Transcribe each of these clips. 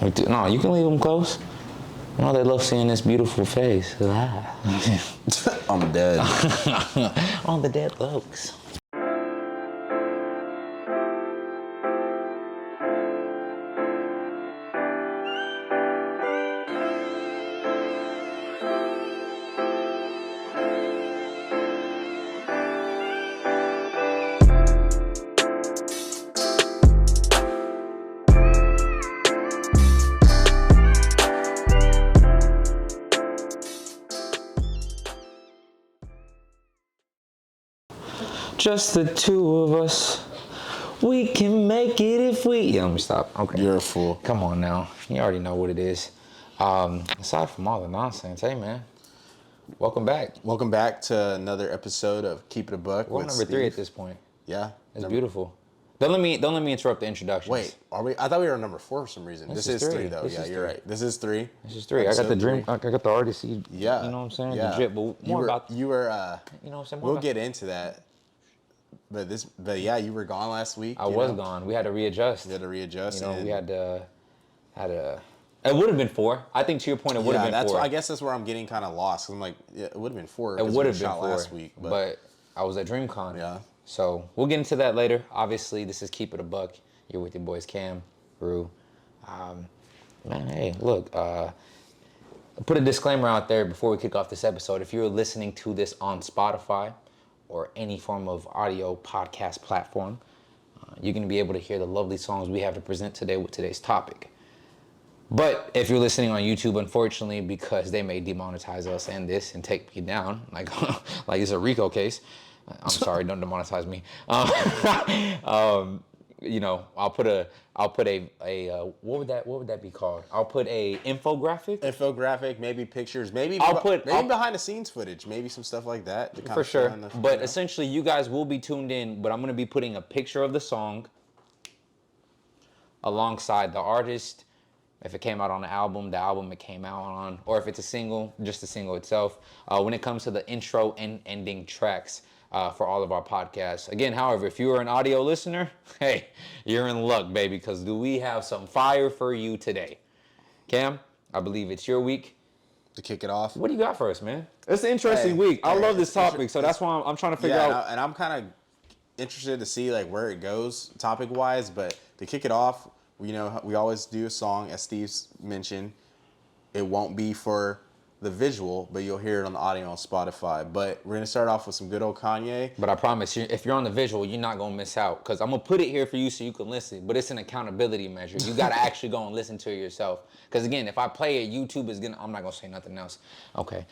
No, you can leave them close. No, they love seeing this beautiful face. I'm dead. On the dead folks. Just the two of us. We can make it if we... Yeah, let me stop. Okay. You're a fool. Come on now. You already know what it is. Aside from all the nonsense, hey, man. Welcome back. Welcome back to another episode of Keep It a Buck. We're on number 3 at this point. Yeah. It's beautiful. Don't let me interrupt the introductions. Wait, are we? I thought we were on number 4 for some reason. This is 3 though. This yeah, is you're 3. right. This is 3. This is 3. I got the dream. I got the RDC. Yeah. You know what I'm saying? Yeah. The drip, but you were. You were. You know what I'm saying? We'll get into that. But yeah, you were gone last week. I was gone. We had to readjust. We had to readjust. You know, we had to. It would have been 4. I think to your point, it would have been 4. I guess that's where I'm getting kind of lost. I'm like, yeah, it would have been 4. It would have been 4 last week, but I was at DreamCon. Yeah. So we'll get into that later. Obviously, this is Keep It a Buck. You're with your boys Cam, Rue. Man, hey, look. I'll put a disclaimer out there before we kick off this episode. If you're listening to this on Spotify or any form of audio podcast platform, you're going to be able to hear the lovely songs we have to present today with today's topic. But if you're listening on YouTube, unfortunately, because they may demonetize us and this and take me down, like it's a RICO case. I'm sorry, don't demonetize me. You know, I'll put a what would that be called? I'll put a infographic, maybe pictures, maybe behind the scenes footage, maybe some stuff like that. For sure. But essentially, you guys will be tuned in. But I'm going to be putting a picture of the song alongside the artist. If it came out on the album it came out on, or if it's a single, just the single itself. When it comes to the intro and ending tracks for all of our podcasts. Again, however, if you are an audio listener, hey, you're in luck, baby, because do we have some fire for you today. Cam, I believe it's your week. To kick it off. What do you got for us, man? It's an interesting week. I love this topic, so that's why I'm trying to figure out. And I'm kind of interested to see like where it goes topic-wise, but to kick it off, you know, we always do a song, as Steve's mentioned. It won't be for the visual, but you'll hear it on the audio on Spotify. But we're going to start off with some good old Kanye. But I promise you, if you're on the visual, you're not going to miss out. Because I'm going to put it here for you so you can listen. But it's an accountability measure. You got to actually go and listen to it yourself. Because again, if I play it, YouTube is going to... I'm not going to say nothing else. Okay.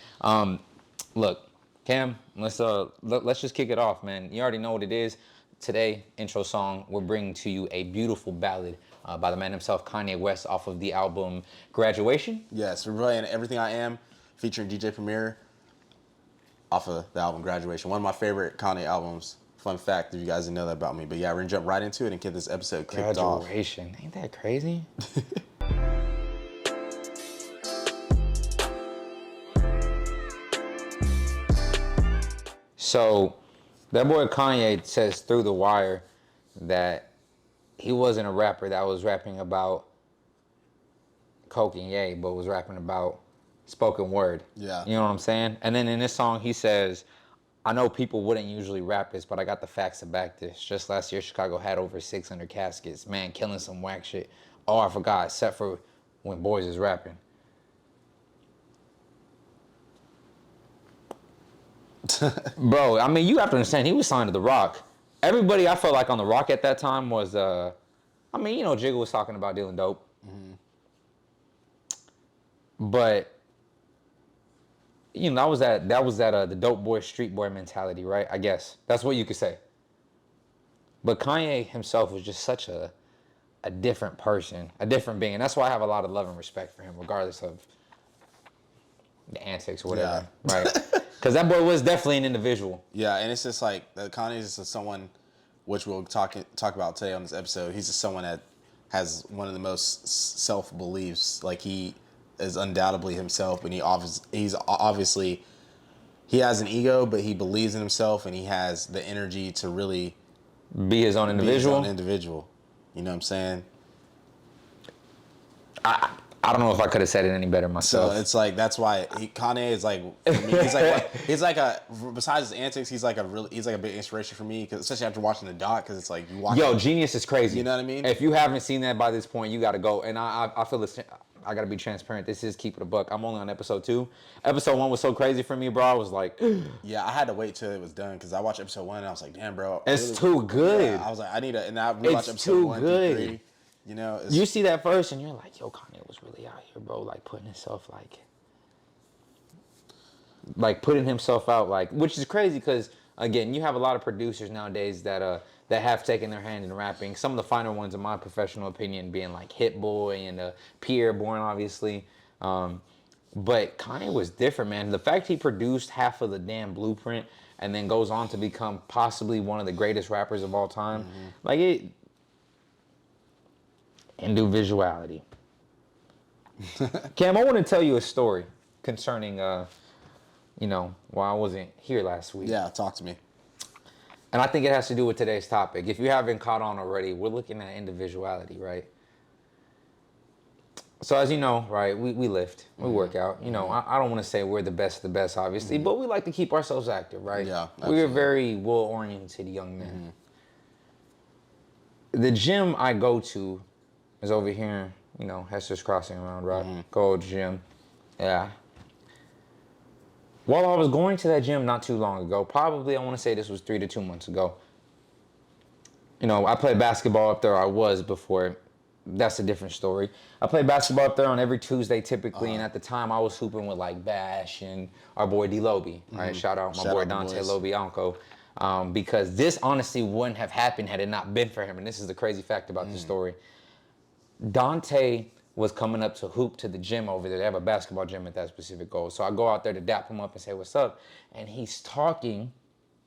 Look, Cam, let's just kick it off, man. You already know what it is. Today, intro song, we're bringing to you a beautiful ballad by the man himself, Kanye West, off of the album Graduation. Yes, we're playing Everything I Am, featuring DJ Premier, off of the album Graduation. One of my favorite Kanye albums. Fun fact, if you guys didn't know that about me. But yeah, we're going to jump right into it and get this episode kicked off. Graduation. Ain't that crazy? So, that boy Kanye says through the wire that he wasn't a rapper that was rapping about coke and yay, but was rapping about spoken word. Yeah. You know what I'm saying? And then in this song, he says, I know people wouldn't usually rap this, but I got the facts to back this. Just last year, Chicago had over 600 caskets. Man, killing some whack shit. Oh, I forgot, except for when boys is rapping. Bro, I mean, you have to understand, he was signed to The Rock. Everybody I felt like on The Rock at that time was, I mean, you know, Jigga was talking about dealing dope. Mm-hmm. But, you know, that was the dope boy, street boy mentality, right? I guess. That's what you could say. But Kanye himself was just such a different person, a different being. And that's why I have a lot of love and respect for him, regardless of the antics or whatever, right? Because that boy was definitely an individual. Yeah, and it's just like Kanye is just someone, which we'll talk about today on this episode. He's just someone that has one of the most self beliefs. Like he is undoubtedly himself, and he's obviously he has an ego, but he believes in himself, and he has the energy to really be his own individual. You know what I'm saying? I don't know if I could have said it any better myself. So it's like that's why Kanye is like for me, he's like a besides his antics he's like a big inspiration for me, cause especially after watching the doc, because it's like you watch. Yo, Genius is crazy. You know what I mean? If you haven't seen that by this point, you got to go. And I feel this. I got to be transparent. This is Keep It a Buck. I'm only on episode 2. Episode 1 was so crazy for me, bro. I was like, yeah, I had to wait till it was done, because I watched episode 1 and I was like, damn, bro, it's really, too good. Yeah, I was like, I need to, and I rewatched episode 1 through 3. You know, you see that first and you're like, yo, Kanye was really out here, bro, like putting himself like putting himself out, like, which is crazy because again, you have a lot of producers nowadays that have taken their hand in rapping. Some of the finer ones, in my professional opinion, being like Hit Boy and Pierre Bourne, obviously. But Kanye was different, man. The fact he produced half of the damn Blueprint and then goes on to become possibly one of the greatest rappers of all time, like it. Individuality. Cam, I want to tell you a story concerning, while I wasn't here last week. Yeah, talk to me. And I think it has to do with today's topic. If you haven't caught on already, we're looking at individuality, right? So as you know, right, we lift, we work out. You know, I don't want to say we're the best, obviously, but we like to keep ourselves active, right? Yeah, absolutely. We're very well-oriented young men. The gym I go to is over here, Hester's Crossing around, right? Go to the gym. Yeah. While I was going to that gym not too long ago, probably I want to say this was 3 to 2 months ago. I played basketball up there. I was before. That's a different story. I played basketball up there on every Tuesday typically, and at the time I was hooping with like Bash and our boy D Loby, right? Shout out my boy Dante Lobianco. Because this honestly wouldn't have happened had it not been for him. And this is the crazy fact about the story. Dante was coming up to hoop to the gym over there. They have a basketball gym at that specific goal. So I go out there to dap him up and say, what's up? And he's talking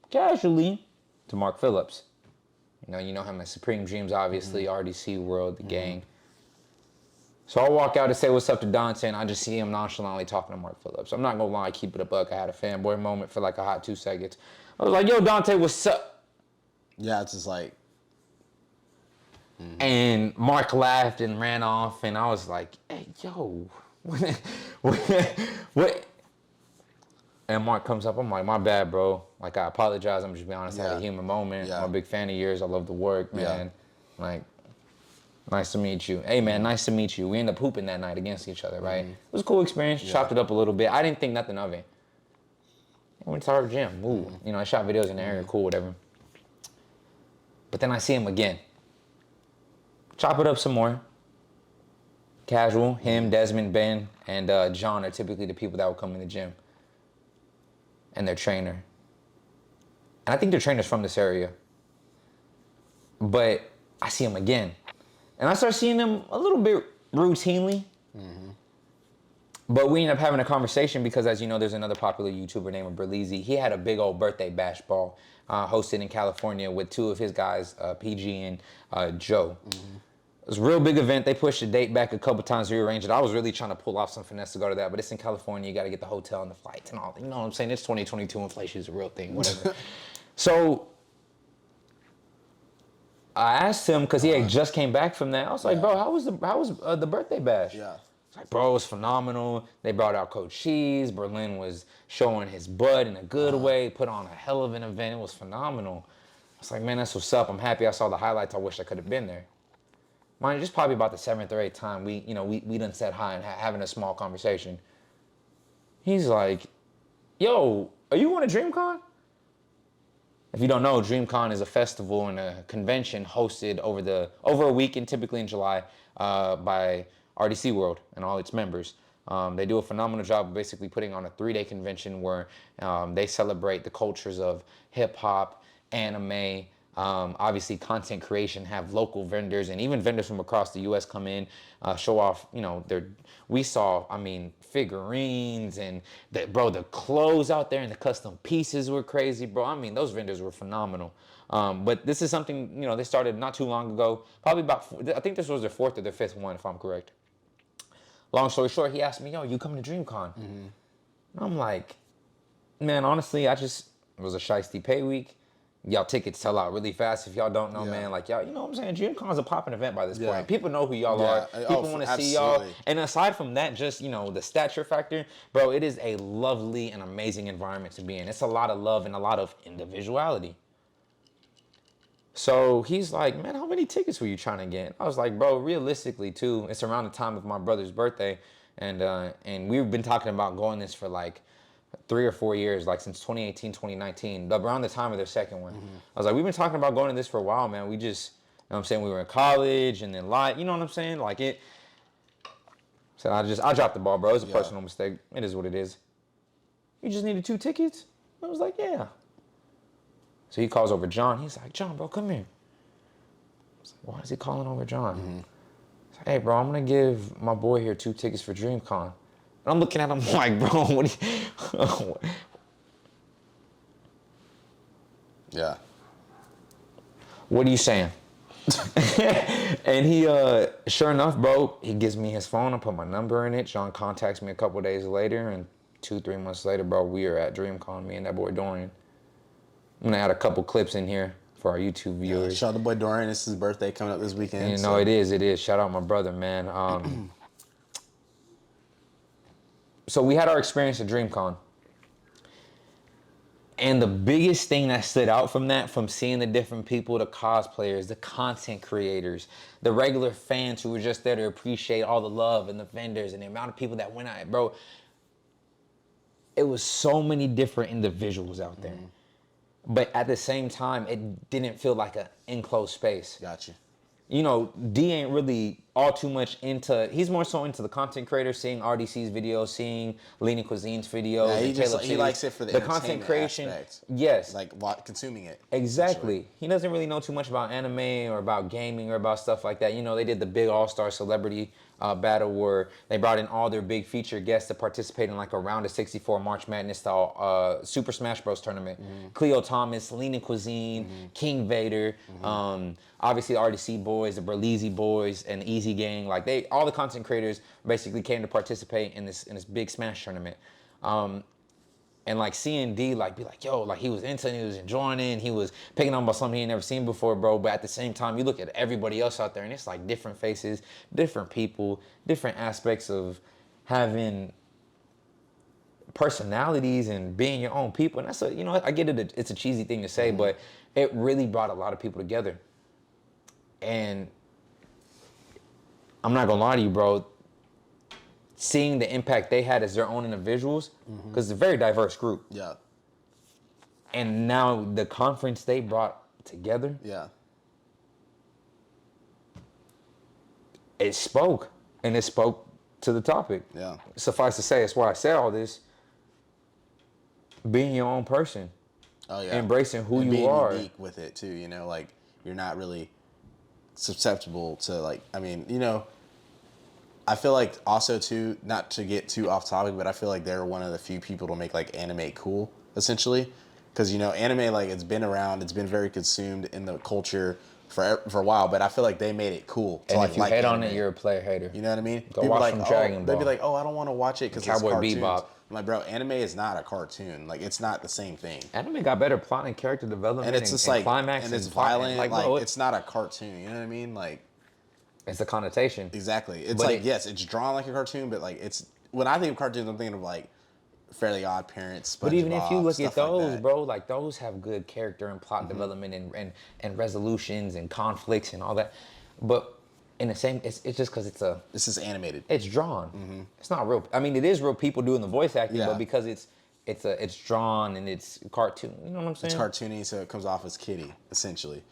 casually to Mark Phillips. You know him as Supreme Dreams, obviously, RDCWorld, the gang. So I walk out to say what's up to Dante, and I just see him nonchalantly talking to Mark Phillips. I'm not going to lie, keep it a buck. I had a fanboy moment for like a hot 2 seconds. I was like, yo, Dante, what's up? Yeah, it's just like... And Mark laughed and ran off, and I was like, hey, yo, what? And Mark comes up, I'm like, my bad, bro. Like, I apologize, I'm just being honest, I had a human moment. I'm a big fan of yours, I love the work, man. Like, nice to meet you. Hey, man, nice to meet you. We ended up hooping that night against each other, right? It was a cool experience, chopped it up a little bit. I didn't think nothing of it. I went to our gym, I shot videos in the area, cool, whatever. But then I see him again. Chop it up some more. Casual. Him, Desmond, Ben, and John are typically the people that will come in the gym. And their trainer. And I think their trainer's from this area. But I see him again. And I start seeing him a little bit routinely. But we end up having a conversation because, as you know, there's another popular YouTuber named Berleezy. He had a big old birthday bash ball hosted in California with 2 of his guys, PG and Joe. It was a real big event. They pushed the date back a couple times, rearranged it. I was really trying to pull off some finesse to go to that, but it's in California. You got to get the hotel and the flights and all that. You know what I'm saying? It's 2022. Inflation is a real thing, whatever. So I asked him, because he had just came back from that. I was like, bro, how was the birthday bash? Yeah. It's like, bro, it was phenomenal. They brought out Coach Cheese. Berlin was showing his butt in a good way, put on a hell of an event. It was phenomenal. I was like, man, that's what's up. I'm happy I saw the highlights. I wish I could have been there. Mind you, just probably about the 7th or 8th time we done said hi and having a small conversation. He's like, yo, are you going to DreamCon? If you don't know, DreamCon is a festival and a convention hosted over a weekend, typically in July, by RDCWorld and all its members. They do a phenomenal job of basically putting on a 3-day convention where they celebrate the cultures of hip-hop, anime, obviously content creation, have local vendors and even vendors from across the U.S. come in, show off, we saw, figurines and the clothes out there and the custom pieces were crazy, bro. Those vendors were phenomenal. But this is something, they started not too long ago, probably I think this was their 4th or their 5th one, if I'm correct. Long story short, he asked me, yo, you coming to DreamCon? I'm like, man, honestly, it was a shiesty pay week. y'all tickets sell out really fast. If y'all don't know, Yeah. man, like y'all, you know what I'm saying? DreamCon's a popping event by this Yeah. point. People know who y'all Yeah. are. People want to see y'all. Absolutely. And aside from that, just, you know, the stature factor, bro, it is a lovely and amazing environment to be in. It's a lot of love and a lot of individuality. So he's like, man, how many tickets were you trying to get? I was like, bro, realistically, too, it's around the time of my brother's birthday. And we've been talking about going this for like 3 or 4 years, like since 2018, 2019, around the time of their second one. I was like, we've been talking about going to this for a while, man. We just, you know what I'm saying? We were in college and then you know what I'm saying? Like it. So I dropped the ball, bro. It was a personal mistake. It is what it is. You just needed 2 tickets? I was like, yeah. So he calls over John. He's like, John, bro, come here. I was like, why is he calling over John? He's like, hey, bro, I'm going to give my boy here 2 tickets for DreamCon. And I'm looking at him like, bro, what do you... Yeah. What are you saying? And he, sure enough, bro, he gives me his phone. I put my number in it. John contacts me a couple days later. And 2-3 months later, bro, we are at DreamCon, me and that boy Dorian. I'm gonna add a couple clips in here for our YouTube viewers. Shout out to boy Dorian. It's his birthday coming up this weekend. And, you know, it is. Shout out my brother, man. So we had our experience at DreamCon. And the biggest thing that stood out from that, from seeing the different people, the cosplayers, the content creators, the regular fans who were just there to appreciate all the love, and the vendors and the amount of people that went out, bro, it was so many different individuals out there. But at the same time, it didn't feel like an enclosed space. Gotcha. You know, D ain't really all too much into, he's more so into the content creators, seeing RDC's videos, seeing Leaning Cuisine's videos. Yeah, he likes it for the content creation aspect. Yes. Like consuming it. Exactly. He doesn't really know too much about anime or about gaming or about stuff like that. You know, they did the big all-star celebrity battle where they brought in all their big featured guests to participate in like a round of 64 March Madness style Super Smash Bros tournament. Cleo Thomas, Leaning Cuisine, King Vader, obviously the RDC boys, the Berlizzi boys, and the Easy Gang. Like all the content creators basically came to participate in this big Smash tournament. And like seeing D like be like, yo, like he was into it, he was enjoying it, and he was picking up on something he ain't never seen before, bro. But at the same time, you look at everybody else out there and it's like different faces, different people, different aspects of having personalities and being your own people. And that's you know, I get it, it's a cheesy thing to say, but it really brought a lot of people together. And I'm not gonna lie to you, bro, seeing the impact they had as their own individuals, because it's a very diverse group. Yeah. And now the conference they brought together, Yeah. it spoke. And it spoke to the topic. Yeah. Suffice to say, that's why I said all this. Being your own person. Oh yeah. Embracing who and you being are. unique with it too, you know, like you're not really susceptible to like, I mean, you know, I feel like also too, not to get too off topic, but I feel like they're one of the few people to make like anime cool, essentially. Because, you know, anime, like it's been around, it's been very consumed in the culture for a while, but I feel like they made it cool. And if you hate anime. on it, you're a player hater. You know what I mean? Go People watch like, some Dragon Ball. They'd be like, oh, I don't want to watch it because it's Cowboy cartoons. Bebop. I'm like, bro, anime is not a cartoon. Like, it's not the same thing. Anime got better plot and character development, And it's just like, climax, and it's plot, violent. and Like, bro, it's not a cartoon. You know what I mean? Like, it's a connotation. exactly. It's But like, yes, it's drawn like a cartoon, but like, it's, when I think of cartoons, I'm thinking of like Fairly Odd Parents, SpongeBob, But even if you look at stuff like those, that. bro, like those have good character and plot development and resolutions and conflicts and all that. But in the same, it's just because This is animated. it's drawn. It's not real. I mean, it is real people doing the voice acting, Yeah. but because it's drawn and it's cartoon. You know what I'm saying? It's cartoony, so it comes off as kiddie, essentially.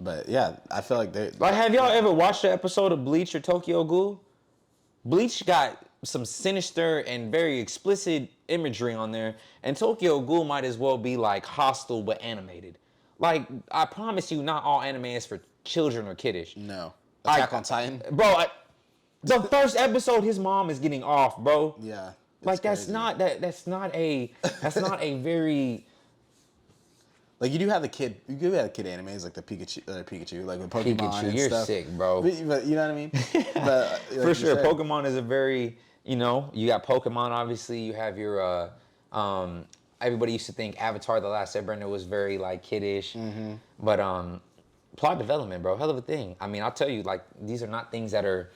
But yeah, I feel like they Like, have y'all ever watched an episode of Bleach or Tokyo Ghoul? Bleach got some sinister and very explicit imagery on there, and Tokyo Ghoul might as well be like hostile but animated. Like, I promise you, not all anime is for children or kiddish. no. Attack on Titan. Bro, the first episode, his mom is getting off, bro. Yeah. Like, that's crazy. not a very Like you do have the kid animes like the Pikachu, like with Pokemon Pikachu. and You're stuff. sick, bro. But you know what I mean? But, like For you sure, said, Pokemon is a very, you know, you got Pokemon, obviously, you have your everybody used to think Avatar: The Last Airbender was very like kiddish, but plot development, bro, hell of a thing. I mean, I'll tell you, like, these are not things that are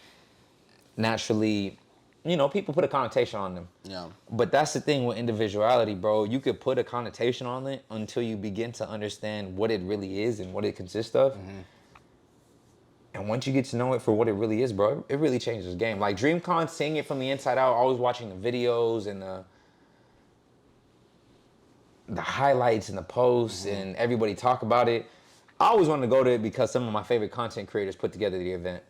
naturally, people put a connotation on them. Yeah. But that's the thing with individuality, bro. You could put a connotation on it until you begin to understand what it really is and what it consists of. And once you get to know it for what it really is, bro, it really changes the game. Like DreamCon, seeing it from the inside out, always watching the videos and the highlights and the posts and everybody talk about it. I always wanted to go to it because some of my favorite content creators put together the event.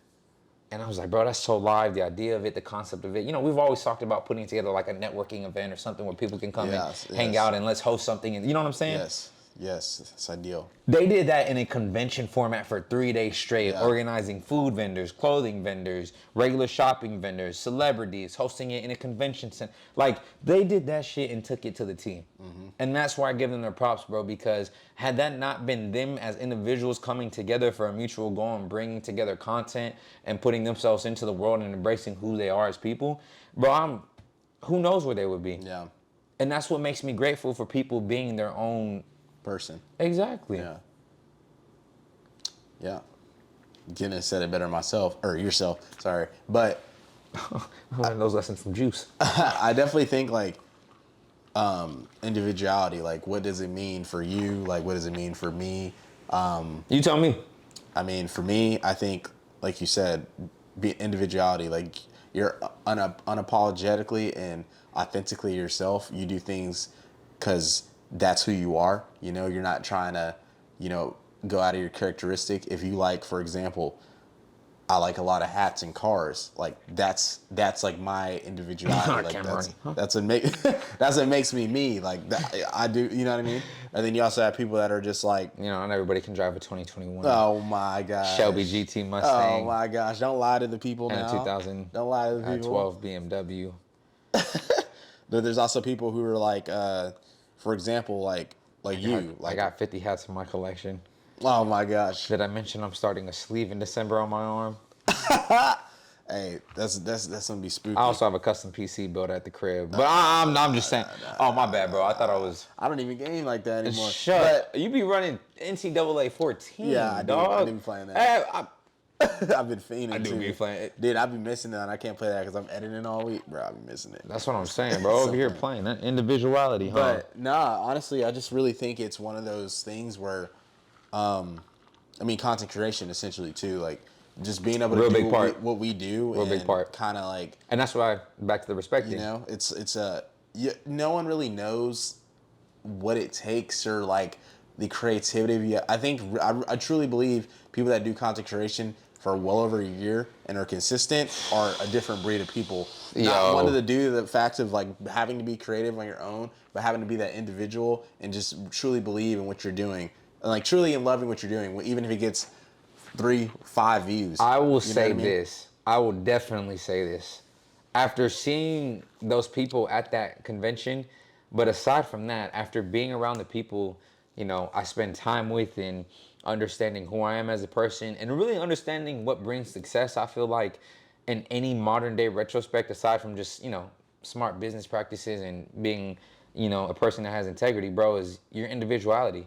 And I was like, bro, that's so live, the idea of it, the concept of it. We've always talked about putting together like a networking event or something where people can come and hang out and let's host something. And you know what I'm saying? Yes, it's ideal. They did that in a convention format for 3 days straight, organizing food vendors, clothing vendors, regular shopping vendors, celebrities, hosting it in a convention center. Like, they did that shit and took it to the team. And that's why I give them their props, bro, because had that not been them as individuals coming together for a mutual goal and bringing together content and putting themselves into the world and embracing who they are as people, bro, who knows where they would be. Yeah. And that's what makes me grateful for people being their own person. Exactly. Yeah. Couldn't have said it better myself, or yourself, sorry. But I learned those lessons from Juice. I definitely think like individuality, like what does it mean for you? Like what does it mean for me? You tell me. I mean, for me, I think, like you said, individuality, like you're unapologetically and authentically yourself. You do things because that's who you are. You're not trying to, go out of your characteristic. If you like, for example, I like a lot of hats and cars. Like that's like my individuality. Like that's what makes me me. Like that, I do. You know what I mean? And then you also have people that are just like, not everybody can drive a 2021. Oh my gosh. Shelby GT Mustang. Oh my gosh! Don't lie to the people and now. And a 2000. Don't lie to the people. 12 BMW. But there's also people who are like, for example, like you. I got 50 hats in my collection. Oh my gosh! Did I mention I'm starting a sleeve in December on my arm? Hey, that's gonna be spooky. I also have a custom PC built at the crib, but I'm just saying. Oh my bad, bro. I thought I was. I don't even game like that anymore. Shut. You be running NCAA 14. Yeah, I do. Dog. I do be playing that. I've been fiending. I do too. be playing it. Dude, I've been missing that, and I can't play that because I'm editing all week, bro. I've been missing it. That's what I'm saying, bro. Over here playing that individuality, huh? But nah, honestly, I just really think it's one of those things where, content creation essentially too, like just being able to do what we do. Real big part. Kind of like. And that's why back to the respect thing. No one really knows what it takes or like the creativity. I think I truly believe people that do content creation for well over a year and are consistent are a different breed of people. Not wanting to do the fact of like having to be creative on your own, but having to be that individual and just truly believe in what you're doing and like truly in loving what you're doing, even if it gets 3-5 views. I will say this. I will definitely say this. After seeing those people at that convention, but aside from that, after being around the people, I spend time with and understanding who I am as a person and really understanding what brings success, I feel like in any modern day retrospect, aside from just, smart business practices and being, a person that has integrity, bro, is your individuality.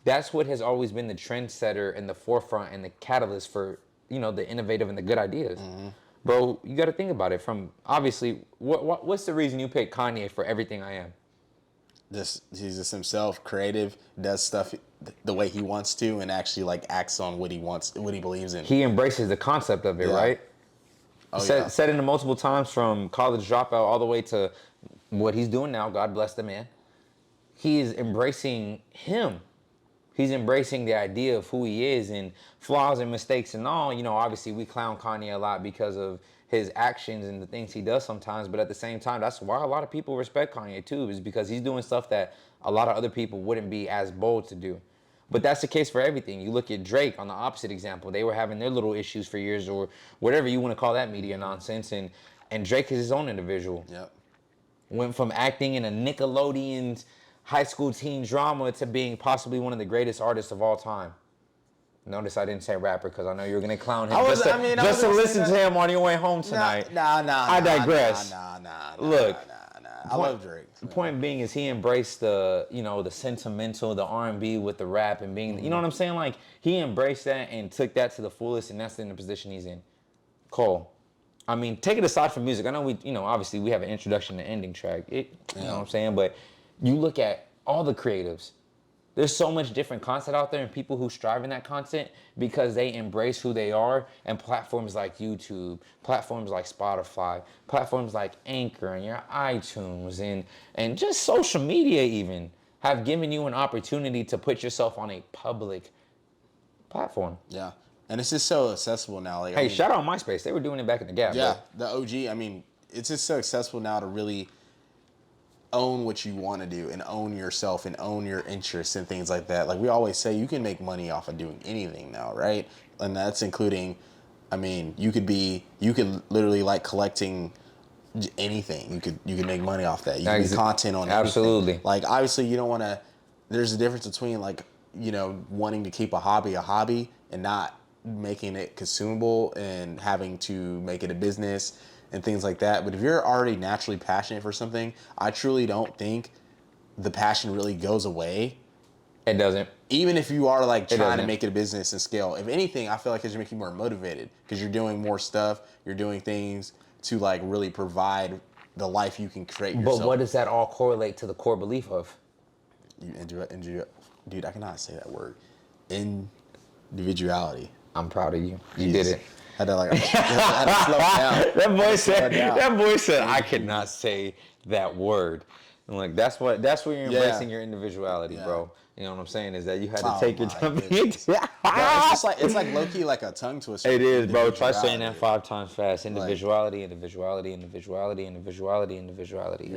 That's what has always been the trendsetter and the forefront and the catalyst for, the innovative and the good ideas. Mm-hmm. Bro, you got to think about it from, obviously, what's the reason you picked Kanye for everything I am? He's just himself, creative, does stuff the way he wants to, and actually like acts on what he wants, what he believes in. He embraces the concept of it, right? Said it multiple times from college dropout all the way to what he's doing now. God bless the man. He is embracing him. He's embracing the idea of who he is and flaws and mistakes and all. Obviously we clown Kanye a lot because of his actions and the things he does sometimes, but at the same time, that's why a lot of people respect Kanye too, is because he's doing stuff that a lot of other people wouldn't be as bold to do. But that's the case for everything. You look at Drake on the opposite example. They were having their little issues for years or whatever you want to call that media nonsense, and Drake is his own individual. Yep. Went from acting in a Nickelodeon's high school teen drama to being possibly one of the greatest artists of all time. Notice I didn't say rapper because I know you were going to clown him just to listen to him on your way home tonight. Nah. I digress. Nah. Look, I love Drake. The point being is he embraced the, the sentimental, the R&B with the rap and being, you know what I'm saying? Like, he embraced that and took that to the fullest, and that's in the position he's in. Cole, I mean, take it aside from music. I know obviously we have an introduction and ending track. You know what I'm saying? But you look at all the creatives. There's so much different content out there and people who strive in that content because they embrace who they are, and platforms like YouTube, platforms like Spotify, platforms like Anchor and your iTunes and just social media even have given you an opportunity to put yourself on a public platform. Yeah. And it's just so accessible now. Like, hey, shout out MySpace. They were doing it back in the gap. Yeah, the OG. I mean, it's just so accessible now to really own what you want to do and own yourself and own your interests and things like that. Like we always say, you can make money off of doing anything now, right? And that's including, I mean, you could literally like collecting anything. You could make money off that. You can make content on everything. Absolutely. Like obviously you don't want to, there's a difference between like, wanting to keep a hobby and not making it consumable and having to make it a business and things like that. But if you're already naturally passionate for something, I truly don't think the passion really goes away. It doesn't. Even if you are like trying to make it a business and scale. If anything, I feel like it's going to make you more motivated because you're doing more stuff. You're doing things to like really provide the life you can create yourself. But what does that all correlate to the core belief of? Dude, I cannot say that word. Individuality. I'm proud of you. You did it. I had to slow down. That boy said, I could not say that word. And like that's where you're embracing your individuality, bro. You know what I'm saying? Is that you had to take your time. It's like low key like a tongue twister. It is, bro. Try saying that 5 times fast. Individuality, individuality, individuality, individuality, individuality.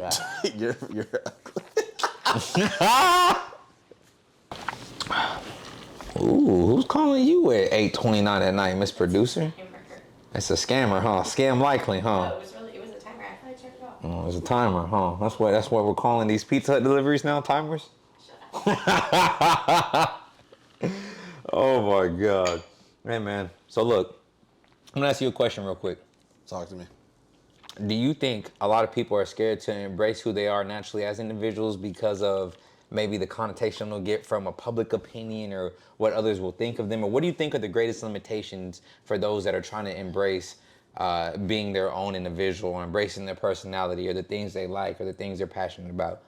You're Ooh, who's calling you at 8:29 at night, Miss Producer? It's a scammer, huh? Scam likely, huh? No, it was a timer. I thought I checked it off. Oh, it's a timer, huh? That's what we're calling these Pizza Hut deliveries now, timers? Oh my God. Hey man. So look, I'm gonna ask you a question real quick. Talk to me. Do you think a lot of people are scared to embrace who they are naturally as individuals because of maybe the connotation they'll get from a public opinion or what others will think of them? Or what do you think are the greatest limitations for those that are trying to embrace being their own individual or embracing their personality or the things they like or the things they're passionate about?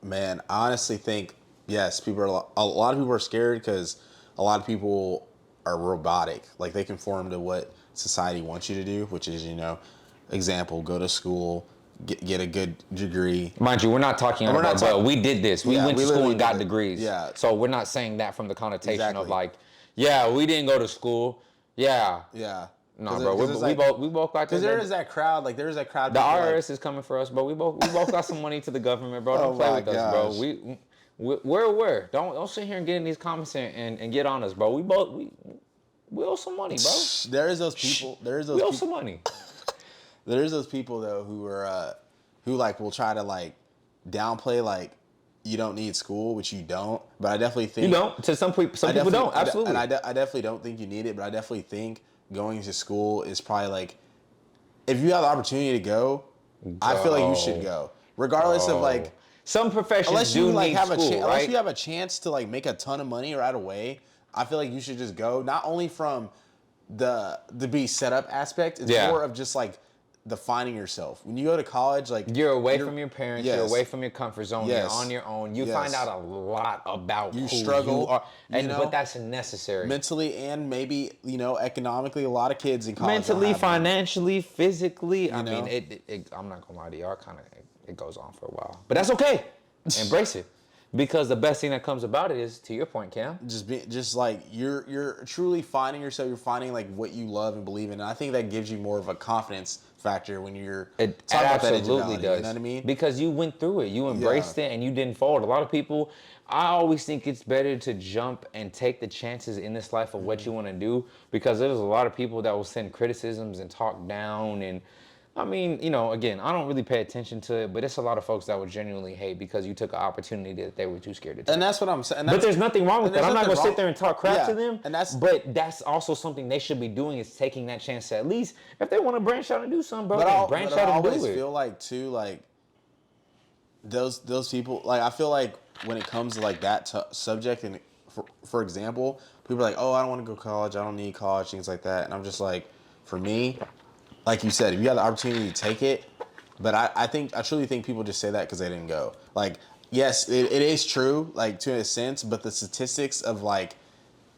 Man, I honestly think, yes, a lot of people are scared because a lot of people are robotic. Like they conform to what society wants you to do, which is, example, go to school, get a good degree. Mind you, we're not talking about, but we did this. We went to school and got degrees. Yeah. So we're not saying that from the connotation of like, yeah, we didn't go to school. Yeah. Yeah. No, bro. We both got. Because there is that crowd. Like there is that crowd. The IRS is coming for us, bro. We both got some money to the government, bro. Don't play with us, bro. We're don't sit here and get in these comments and get on us, bro. We owe some money, bro. There is those people. We owe some money. There's those people though who are who like will try to like downplay like you don't need school, which you don't. But I definitely think you don't. To some people don't. Absolutely. And I definitely don't think you need it. But I definitely think going to school is probably like if you have the opportunity to go, I feel like you should go, regardless of like some professions unless do you like need have school, right? Unless you have a chance to like make a ton of money right away. I feel like you should just go. Not only from the be set up aspect, it's more of just like defining yourself. When you go to college, like you're away from your parents, yes. You're away from your comfort zone, Yes. You're on your own. You find out a lot about you who struggle, you are, but that's necessary. Mentally and maybe, economically, a lot of kids in college mentally, financially, physically. I know? mean, I'm not gonna lie to you, it goes on for a while. But that's okay. Embrace it. Because the best thing that comes about it is, to your point, Cam, just like you're truly finding yourself. You're finding like what you love and believe in, and I think that gives you more of a confidence factor when you're it talking about that absolutely individuality, does. You know what I mean? Because you went through it, you embraced it, and you didn't fold. A lot of people, I always think it's better to jump and take the chances in this life of what you want to do, because there's a lot of people that will send criticisms and talk down and. I mean, again, I don't really pay attention to it, but it's a lot of folks that would genuinely hate because you took an opportunity that they were too scared to take. And that's what I'm saying. But there's nothing wrong with that. I'm not going to sit there and talk crap to them. But that's also something they should be doing, is taking that chance to at least, if they want to branch out and do something, bro, branch out and do it. I always feel like, too, like, those people, like, I feel like when it comes to like that subject, and for example, people are like, oh, I don't want to go to college, I don't need college, things like that, and I'm just like, for me, like you said, if you have the opportunity to take it, but I truly think people just say that because they didn't go. Like, yes, it is true, like, to a sense, but the statistics of like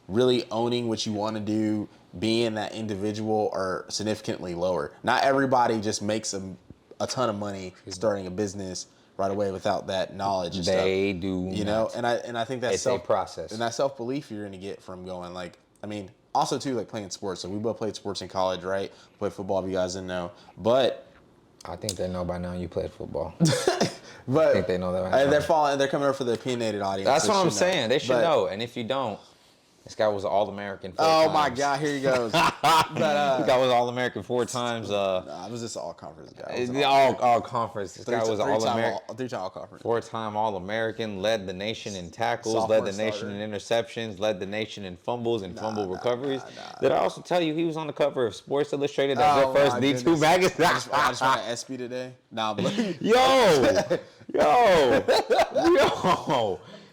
really owning what you want to do, being that individual, are significantly lower. Not everybody just makes a ton of money starting a business right away without that knowledge and stuff. They do You not. know, and I think that's It's a process. And that self-belief you're going to get from going, like, I mean, also too, like playing sports. So we both played sports in college, right? Played football, if you guys didn't know. But I think they know by now you played football. but I think they know that by now. they're coming up for the opinionated audience. That's They what I'm should know. saying. They should But- know. And if you don't, this guy was an All-American 4 Oh times. my God, here he goes. This guy was All-American 4 times. I was just all conference guy. All conference. This guy was All-American. 3-time all conference. 4-time All-American, led the nation in tackles, Sophomore led the nation starter. in interceptions, led the nation in fumbles and fumble recoveries. nah. Did I also tell you he was on the cover of Sports Illustrated as Oh, their first my D2 goodness. magazine? I just went to SB today. Nah, but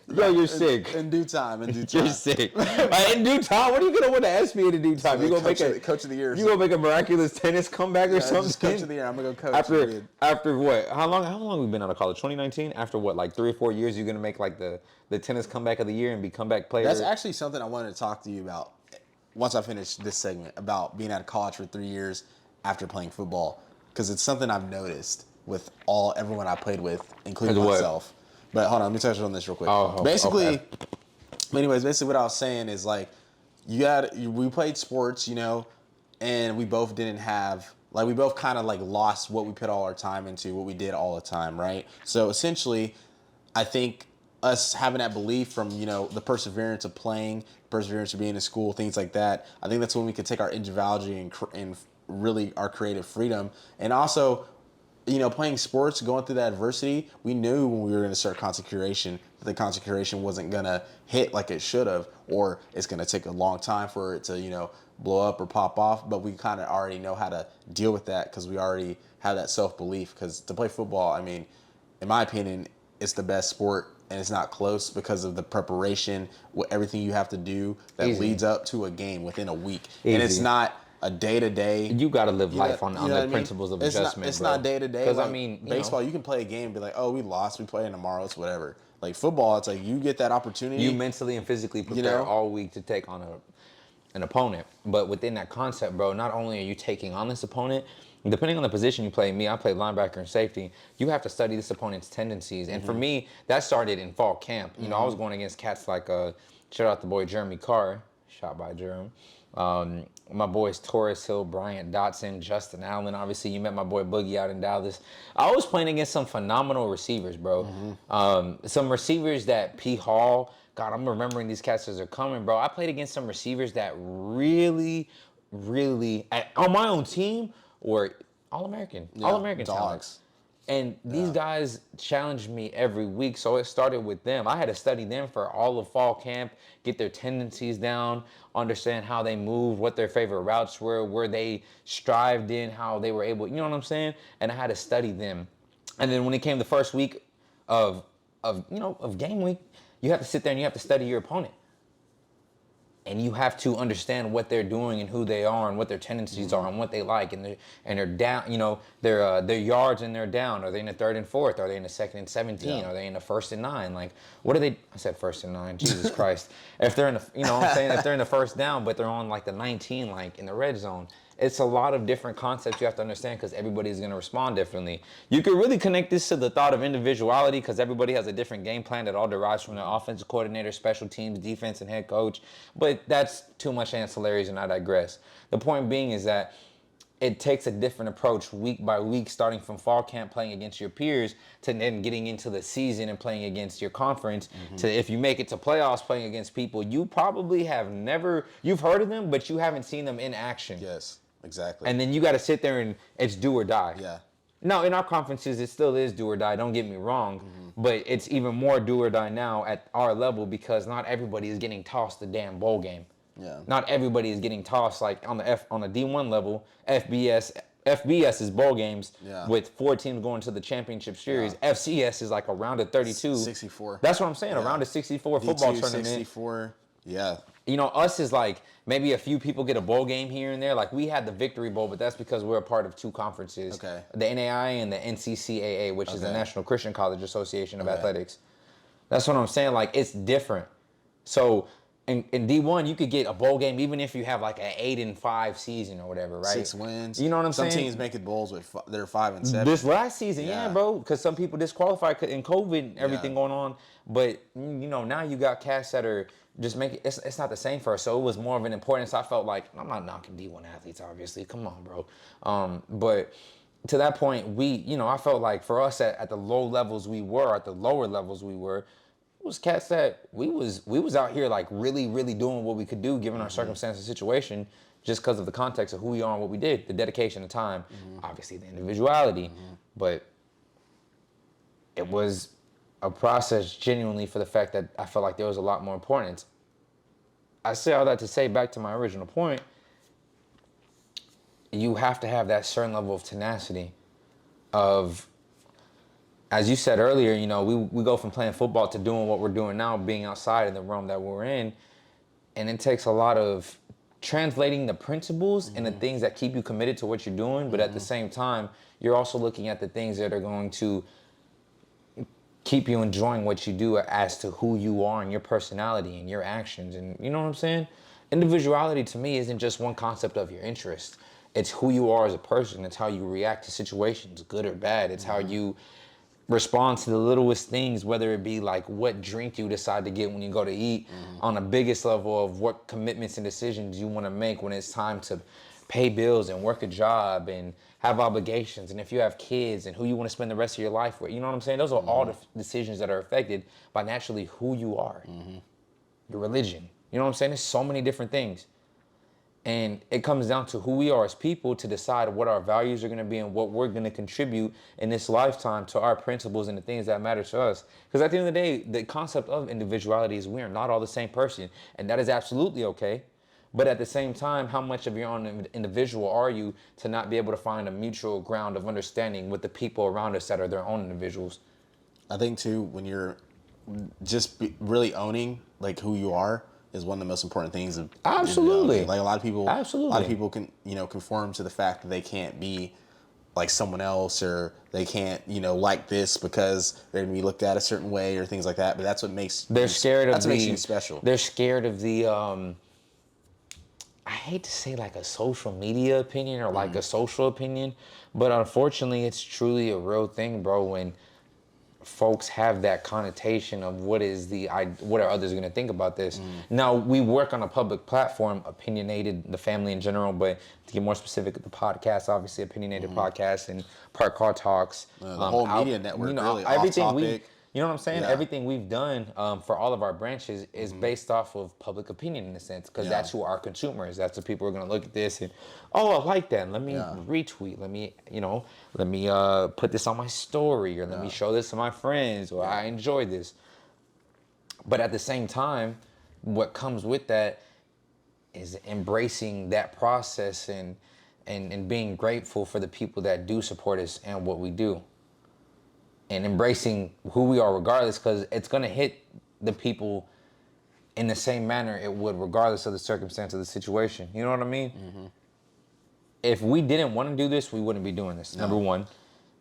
Yo, you're sick. in due time. You're sick. In due time, what are you gonna win the SB in due time? You gonna make a coach of the year. You gonna make a miraculous tennis comeback or something? Just coach of the year. I'm gonna go coach. After what? How long have we been out of college? 2019. After what? Like 3 or 4 years, you're gonna make like the tennis comeback of the year and be comeback player. That's actually something I wanted to talk to you about once I finish this segment, about being out of college for 3 years after playing football, because it's something I've noticed with everyone I played with, including What? myself. But hold on, let me touch on this real quick. Oh, basically, okay. basically what I was saying is, like, we played sports, you know, and we both didn't have, like, we both kind of like lost what we put all our time into, what we did all the time, right? So essentially, I think us having that belief from, you know, the perseverance of playing, perseverance of being in school, things like that, I think that's when we could take our individuality and really our creative freedom. And also, you know, playing sports, going through that adversity, we knew when we were going to start content creation that the content creation wasn't going to hit like it should have, or it's going to take a long time for it to, you know, blow up or pop off. But we kind of already know how to deal with that because we already have that self-belief. Because to play football, I mean, in my opinion, it's the best sport, and it's not close because of the preparation, everything you have to do that Easy. leads up to a game within a week. Easy. And it's not a day-to-day. You got to live life on You know the what I mean? principles of It's adjustment. It's not day to day. Because Like, I mean, baseball, you can play a game and be like, oh, we lost, we play it tomorrow, it's whatever. Like football, it's like you get that opportunity. you mentally and physically prepare know? all week to take on an opponent. But within that concept, bro, not only are you taking on this opponent, depending on the position you play, I played linebacker and safety, you have to study this opponent's tendencies. And for me, that started in fall camp. You know, I was going against cats like, shout out the boy Jeremy Carr, shot by Jerome. My boys Torres Hill, Bryant Dotson, Justin Allen. Obviously, you met my boy Boogie out in Dallas. I was playing against some phenomenal receivers, bro. Some receivers that P. Hall, God, I'm remembering these cats as they're coming, bro. I played against some receivers that really, on my own team, were All-American. All-American dogs. talents. And these guys challenged me every week, so it started with them. I had to study them for all of fall camp, get their tendencies down, understand how they moved, what their favorite routes were, where they strived in, how they were able, you know what I'm saying? And I had to study them. And then when it came the first week of game week, you have to sit there and you have to study your opponent. And you have to understand what they're doing and who they are and what their tendencies are and what they like and they're down. You know, their yards and their down. Are they in the 3rd and 4th? Are they in the 2nd and 17? Are they in the 1st and 9? Like, what are they? I said 1st and 9. Jesus Christ! If they're in the, you know what I'm saying? If they're in the 1st down, but they're on like the 19, like in the red zone. It's a lot of different concepts you have to understand because everybody's going to respond differently. You can really connect this to the thought of individuality because everybody has a different game plan that all derives from their offensive coordinator, special teams, defense, and head coach. But that's too much ancillaries and I digress. The point being is that it takes a different approach week by week, starting from fall camp playing against your peers to then getting into the season and playing against your conference to if you make it to playoffs playing against people you probably have never, you've heard of them, but you haven't seen them in action. Yes, exactly. And then you got to sit there and it's do or die. Yeah. No, in our conferences, it still is do or die. Don't get me wrong. But it's even more do or die now at our level because not everybody is getting tossed the damn bowl game. Yeah. Not everybody is getting tossed like on the D1 level, FBS, FBS is bowl games Yeah. with 4 teams going to the championship series. FCS is like a round of 32. 64. That's what I'm saying. A round of 64 football D2, tournament. 64. Yeah. You know, us is like maybe a few people get a bowl game here and there. Like we had the Victory Bowl, but that's because we're a part of 2 conferences. Okay. The NAI and the NCCAA, which is the National Christian College Association of Athletics. That's what I'm saying. Like it's different. So in D1, you could get a bowl game even if you have like an 8-5 season or whatever, right? 6 wins. You know what I'm saying? Some teams make it bowls with they're 5-7. This last season, yeah, bro, because some people disqualified in COVID and everything going on. But you know, now you got cats that are just making it's not the same for us. So it was more of an importance. I felt like I'm not knocking D1 athletes, obviously. Come on, bro. But to that point, I felt like for us at the low levels we were, at the lower levels we were, it was cats that we was out here like really, really doing what we could do given our circumstances situation, just because of the context of who we are and what we did, the dedication, the time, obviously the individuality, but it was a process genuinely for the fact that I felt like there was a lot more importance. I say all that to say back to my original point, you have to have that certain level of tenacity of, as you said earlier, you know, we go from playing football to doing what we're doing now, being outside in the realm that we're in. And it takes a lot of translating the principles and the things that keep you committed to what you're doing. But at the same time, you're also looking at the things that are going to keep you enjoying what you do as to who you are and your personality and your actions. And you know what I'm saying? Individuality to me isn't just one concept of your interest. It's who you are as a person. It's how you react to situations, good or bad. It's how you respond to the littlest things, whether it be like what drink you decide to get when you go to eat, on the biggest level of what commitments and decisions you want to make when it's time to pay bills and work a job and have obligations, and if you have kids and who you want to spend the rest of your life with. You know what I'm saying? Those are all the decisions that are affected by naturally who you are, your religion. You know what I'm saying? There's so many different things. And it comes down to who we are as people to decide what our values are going to be and what we're going to contribute in this lifetime to our principles and the things that matter to us. Because at the end of the day, the concept of individuality is we are not all the same person. And that is absolutely okay. But at the same time, how much of your own individual are you to not be able to find a mutual ground of understanding with the people around us that are their own individuals? I think too, when you're just really owning like who you are, is one of the most important things. Absolutely. Like a lot of people, Absolutely. A lot of people can, conform to the fact that they can't be like someone else, or they can't, like this because they're gonna be looked at a certain way or things like that. But that's what makes That's what makes you special. They're scared of the I hate to say like a social media opinion or like a social opinion, but unfortunately it's truly a real thing, bro, when folks have that connotation of what are others going to think about this. Now, we work on a public platform, opinionated, the family in general, but to get more specific, the podcast, obviously opinionated podcast and Park Car Talks. The whole media network, really everything off topic. You know what I'm saying? Yeah. Everything we've done for all of our branches is based off of public opinion in a sense, because that's who our consumer is. That's the people who are going to look at this and, oh, I like that. Let me retweet. Let me put this on my story, or let me show this to my friends, or I enjoy this. But at the same time, what comes with that is embracing that process and being grateful for the people that do support us and what we do. And embracing who we are regardless, because it's going to hit the people in the same manner it would regardless of the circumstance of the situation. You know what I mean? If we didn't want to do this, we wouldn't be doing this, number one.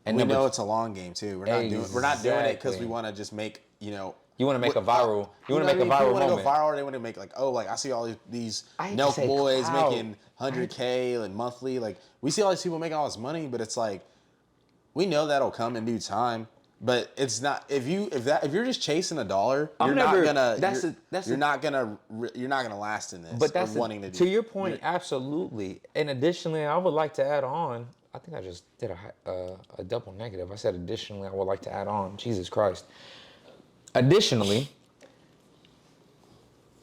And we know it's a long game, too. We're not doing it because we want to just make, You want to make a viral. You want to make a viral moment. People want to go viral. They want to make I see all these Nelk boys making 100K and monthly. Like, we see all these people making all this money, but it's like, we know that'll come in due time. But it's not if you're just chasing a dollar, you're not gonna last in this. But that's wanting to do. To your point, absolutely. And additionally, I would like to add on. I think I just did a double negative. I said additionally, I would like to add on. Jesus Christ. Additionally,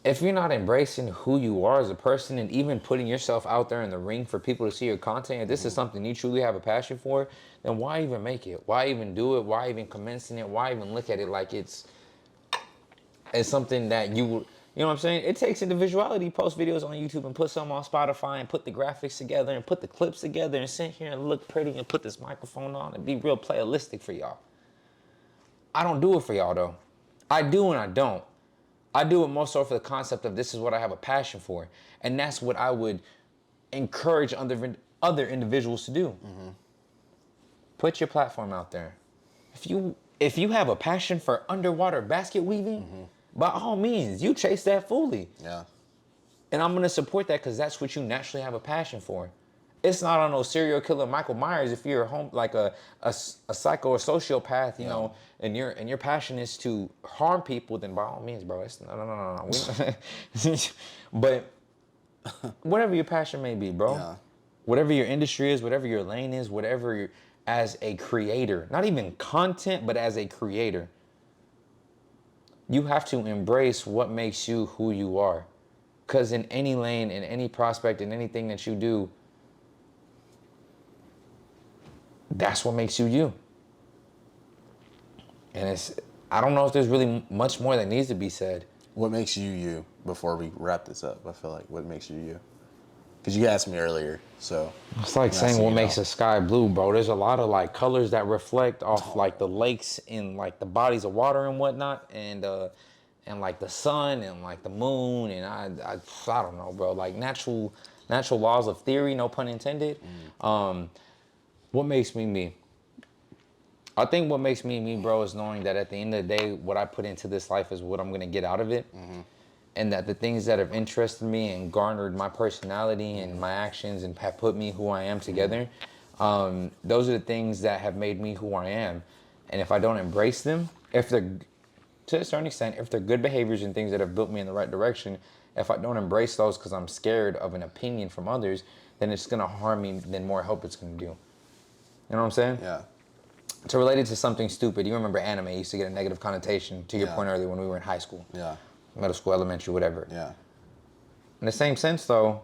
if you're not embracing who you are as a person and even putting yourself out there in the ring for people to see your content, if this is something you truly have a passion for, then why even make it? Why even do it? Why even commence in it? Why even look at it like it's something that You know what I'm saying? It takes individuality to post videos on YouTube and put some on Spotify and put the graphics together and put the clips together and sit here and look pretty and put this microphone on and be real playalistic for y'all. I don't do it for y'all though. I do and I don't. I do it more so for the concept of this is what I have a passion for. And that's what I would encourage other individuals to do. Mm-hmm. Put your platform out there. If you have a passion for underwater basket weaving, by all means, you chase that fully. Yeah. And I'm gonna support that because that's what you naturally have a passion for. It's not on no serial killer Michael Myers if you're home like a psycho or sociopath, you know, and your passion is to harm people, then by all means, bro. It's no. But whatever your passion may be, bro. Yeah. Whatever your industry is, whatever your lane is, as a creator, not even content, but as a creator, you have to embrace what makes you who you are. Because in any lane, in any prospect, in anything that you do, that's what makes you you. And I don't know if there's really much more that needs to be said. What makes you you? Before we wrap this up, I feel like what makes you you? Because you asked me earlier, so. It's like saying what makes the sky blue, bro. There's a lot of like colors that reflect off like the lakes and like the bodies of water and whatnot, and like the sun and like the moon, and I don't know, bro. Like natural laws of theory, no pun intended. What makes me me? I think what makes me me, bro, is knowing that at the end of the day, what I put into this life is what I'm gonna get out of it. And that the things that have interested me and garnered my personality and my actions and have put me who I am together, those are the things that have made me who I am. And if I don't embrace them, if they're, to a certain extent, if they're good behaviors and things that have built me in the right direction, if I don't embrace those because I'm scared of an opinion from others, then it's going to harm me than more help it's going to do. You know what I'm saying? Yeah. To relate it to something stupid, you remember anime used to get a negative connotation, to your point earlier, when we were in high school. Yeah. Middle school, elementary, whatever. Yeah. In the same sense, though,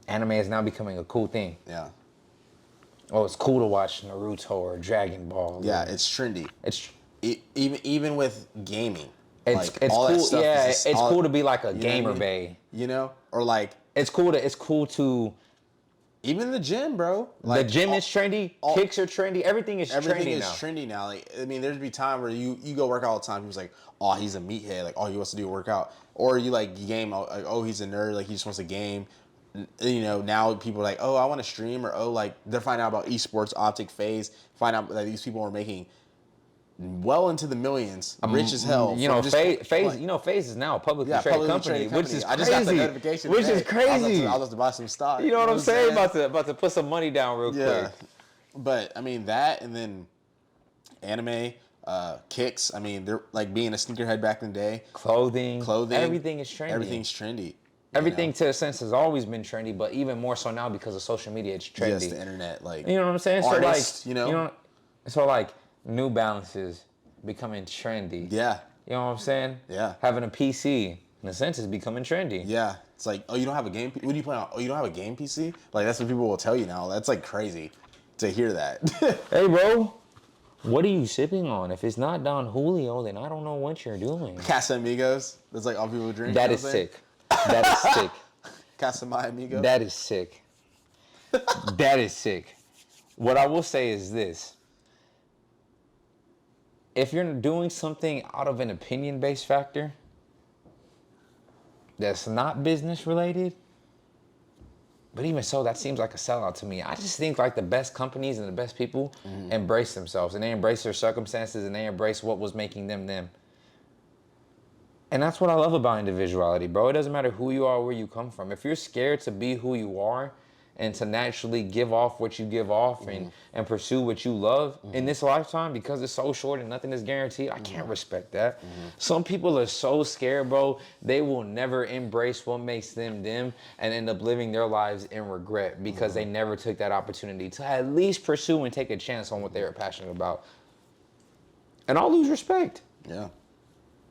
anime is now becoming a cool thing. Yeah. Oh, it's cool to watch Naruto or Dragon Ball. Yeah, it's trendy. It's even with gaming. it's like, all cool. that stuff Yeah, is just it's all, cool to be like a you know gamer what I mean? bae. You know, or like It's cool to. even the gym, bro. Like the gym is trendy. Kicks are trendy. Everything is trendy now. Like, I mean, there'd be time where you go work out all the time. People's like, oh, he's a meathead. Like, all he wants to do is work out. Or you like game. Like, oh, he's a nerd. Like, he just wants to game. You know, now people are like, oh, I want to stream, or oh, like they're finding out about esports, Optic Phase. Find out that these people are making well into the millions, rich as hell. You know, Phase. You know, Phase is now a publicly traded company, which is crazy. I just got the notification. Which is crazy. I was to buy some stock. You know what I'm saying? About to put some money down real quick. But I mean that, and then anime, kicks. I mean, they're like being a sneakerhead back in the day. Clothing. Everything is trendy. Everything's trendy. Everything to a sense has always been trendy, but even more so now because of social media, it's trendy. Yes, the internet, like you know what I'm saying. Artists, so like, so like New Balances becoming trendy. Yeah. You know what I'm saying? Yeah. Having a PC, in a sense, is becoming trendy. Yeah. It's like, oh, you don't have a game. What do you play on? Oh, you don't have a game PC? Like that's what people will tell you now. That's like crazy to hear that. Hey, bro. What are you sipping on? If it's not Don Julio, then I don't know what you're doing. Casamigos. That's like all people drink. That is sick. That is sick. Casamigos. Amigo. That is sick. That is sick. What I will say is this. If you're doing something out of an opinion-based factor that's not business related, but even so, that seems like a sellout to me. I just think like the best companies and the best people embrace themselves, and they embrace their circumstances, and they embrace what was making them them. And that's what I love about individuality, bro. It doesn't matter who you are or where you come from. If you're scared to be who you are and to naturally give off what you give off and pursue what you love in this lifetime, because it's so short and nothing is guaranteed, I can't respect that. Some people are so scared, bro, they will never embrace what makes them them and end up living their lives in regret because they never took that opportunity to at least pursue and take a chance on what they were passionate about. And I'll lose respect. Yeah.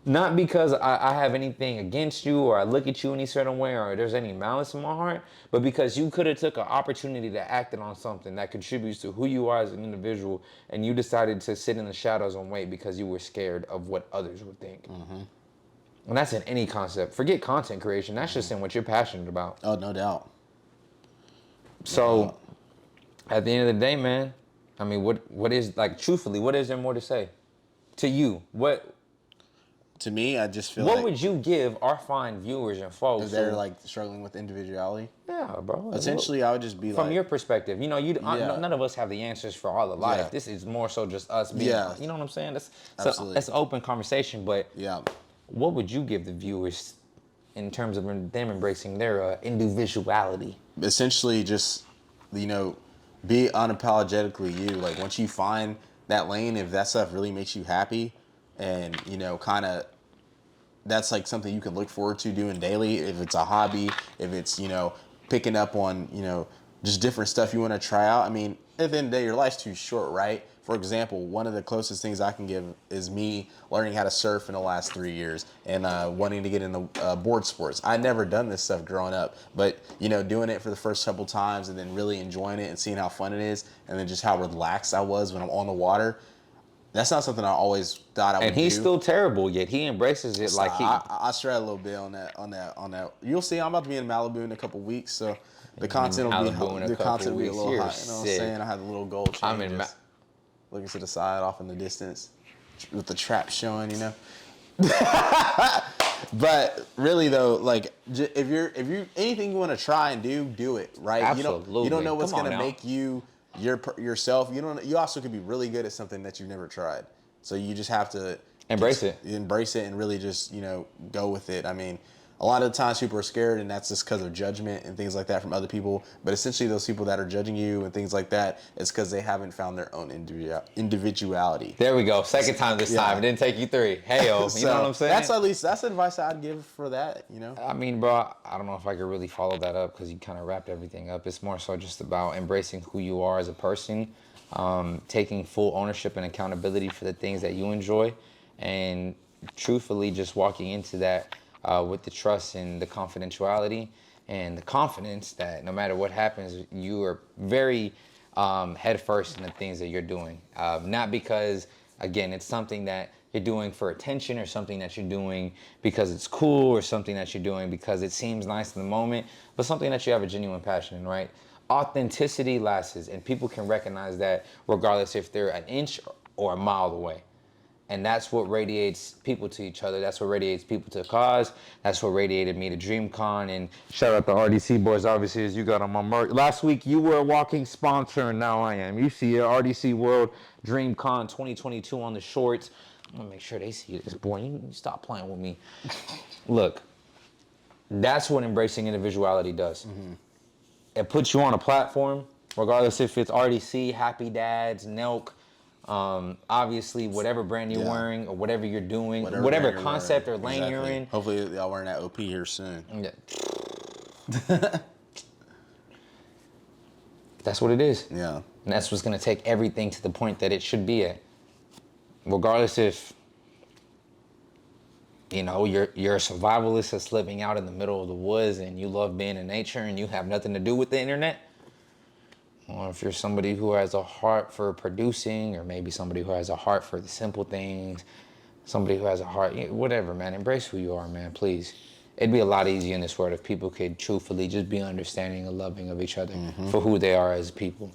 Not because I have anything against you or I look at you any certain way or there's any malice in my heart, but because you could have took an opportunity to act on something that contributes to who you are as an individual, and you decided to sit in the shadows and wait because you were scared of what others would think. And that's in any concept. Forget content creation. That's just in what you're passionate about. Oh, no doubt. So, at the end of the day, man, I mean, what is, like, truthfully, what is there more to say? To you, To me, I just feel what like would you give our fine viewers and folks if they're who- like struggling with individuality. yeah, bro. Essentially, I would just be From like, your perspective, you know, Yeah. none of us have the answers for all of life. Yeah. This is more so just us being, Yeah. you know what I'm saying? Absolutely. That's an open conversation, but yeah, what would you give the viewers in terms of them embracing their individuality? essentially just, you know, be unapologetically you. Like once you find that lane, if that stuff really makes you happy, and you know, kind of, that's like something you can look forward to doing daily. If it's a hobby, if it's, you know, picking up on, you know, just different stuff you want to try out. I mean, at the end of the day, your life's too short, right? For example, one of the closest things I can give is me learning how to surf in the last 3 years and wanting to get into board sports. I'd never done this stuff growing up, but you know, doing it for the first couple times and then really enjoying it and seeing how fun it is, and then just how relaxed I was when I'm on the water. That's not something I always thought I would do. And he's still terrible, yet he embraces it like he. I shred a little bit on that. You'll see. I'm about to be in Malibu in a couple weeks, so the content will be Malibu in a the couple content will be a weeks. little You're hot. You know what I'm sick. saying? I had a little gold chain. I'm in just looking to the side, off in the distance, with the trap showing. You know. But really though, like if you anything you want to try and do it, right? Absolutely. You don't know what's Come on gonna now. make you yourself. You also could be really good at something that you've never tried. So you just have to Embrace it. Embrace it and really just, you know, go with it. I mean, a lot of the times people are scared, and that's just because of judgment and things like that from other people. But essentially, those people that are judging you and things like that, it's because they haven't found their own individuality. There we go. Second time this time. It didn't take you 3. Hey, yo, you know what I'm saying? That's advice I'd give for that, you know? I mean, bro, I don't know if I could really follow that up because you kind of wrapped everything up. It's more so just about embracing who you are as a person, taking full ownership and accountability for the things that you enjoy, and truthfully just walking into that with the trust and the confidentiality and the confidence that no matter what happens, you are very head first in the things that you're doing. Not because, again, it's something that you're doing for attention or something that you're doing because it's cool or something that you're doing because it seems nice in the moment, but something that you have a genuine passion in, right? Authenticity lasts, and people can recognize that regardless if they're an inch or a mile away. And that's what radiates people to each other. That's what radiates people to the cause. That's what radiated me to DreamCon. And shout out to RDC boys, obviously, as you got on my merch. Last week, you were a walking sponsor, and now I am. You see it, RDCWorld DreamCon 2022 on the shorts. I'm going to make sure they see this, boy. You stop playing with me. Look, that's what embracing individuality does. Mm-hmm. It puts you on a platform, regardless if it's RDC, Happy Dads, Nelk, obviously whatever brand you're wearing or whatever you're doing, whatever concept or lane you're in. Hopefully y'all wearing that OP here soon. Yeah. That's what it is. Yeah. And that's what's going to take everything to the point that it should be at. Regardless if, you know, you're a survivalist that's living out in the middle of the woods and you love being in nature and you have nothing to do with the internet. Or if you're somebody who has a heart for producing, or maybe somebody who has a heart for the simple things, somebody who has a heart, whatever, man, embrace who you are, man, please. It'd be a lot easier in this world if people could truthfully just be understanding and loving of each other for who they are as people,